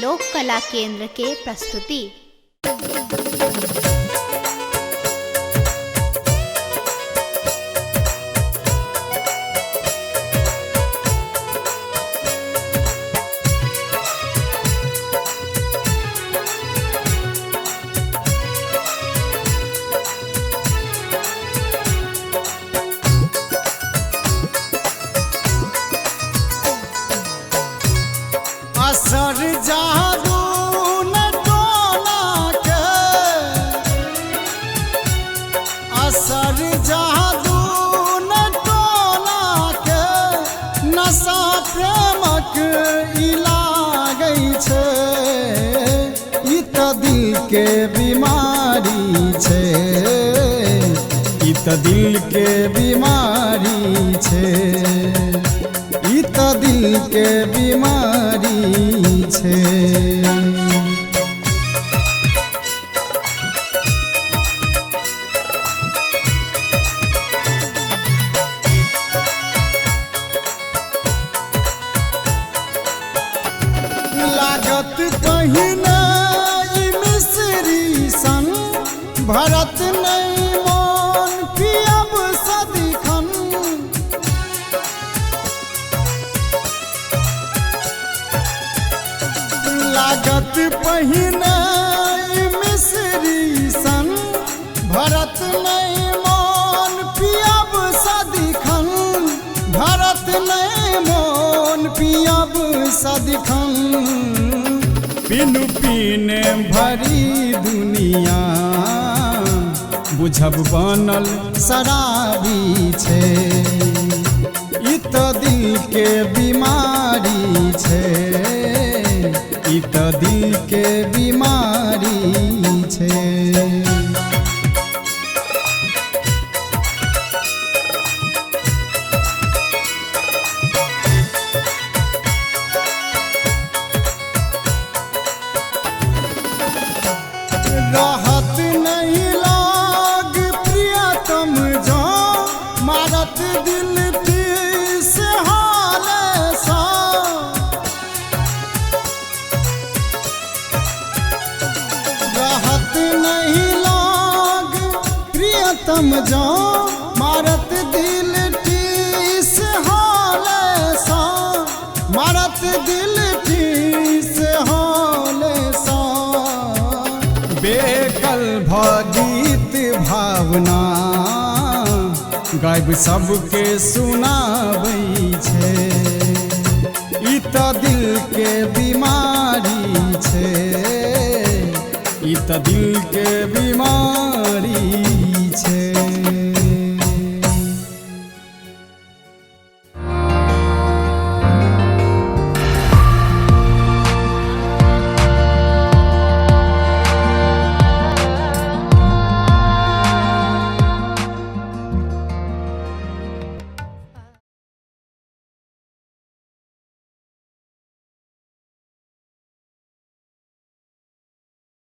लोक कला केंद्र के प्रस्तुति। असर जादू न टोना के, असर जादू न टोना के, नशा प्रेमक ई लागै छै, ई त दिल के बीमारी छै, ई त दिल के बीमारी छै, ई त दिल के बीमारी छै। लागत कहीं नहीं मिस्री सन, भरत नहीं मन पियब सदिखन, लागत पहिने मिस्री सन, भरत नहीं मन पियब सदिखन, भरत नहीं मन पियब सदिखन, पीनु पीने भरी दुनिया बुझब बनल शराबी छै, ई त दिल के बीमारी छै, ई त दिल के बीमारी छै। रहत नहीं लाग प्रियतम जो, मारत दिल तीस हाले सा, रहत नहीं लाग प्रियतम जो, मारत दिल तीस हाले सा, मारत दिल तीस हाले सा, बेकल भगीत भावना गायब सबके सुनाबै छै, ई त दिल के बीमारी छै, ई त दिल के बीमारी छै।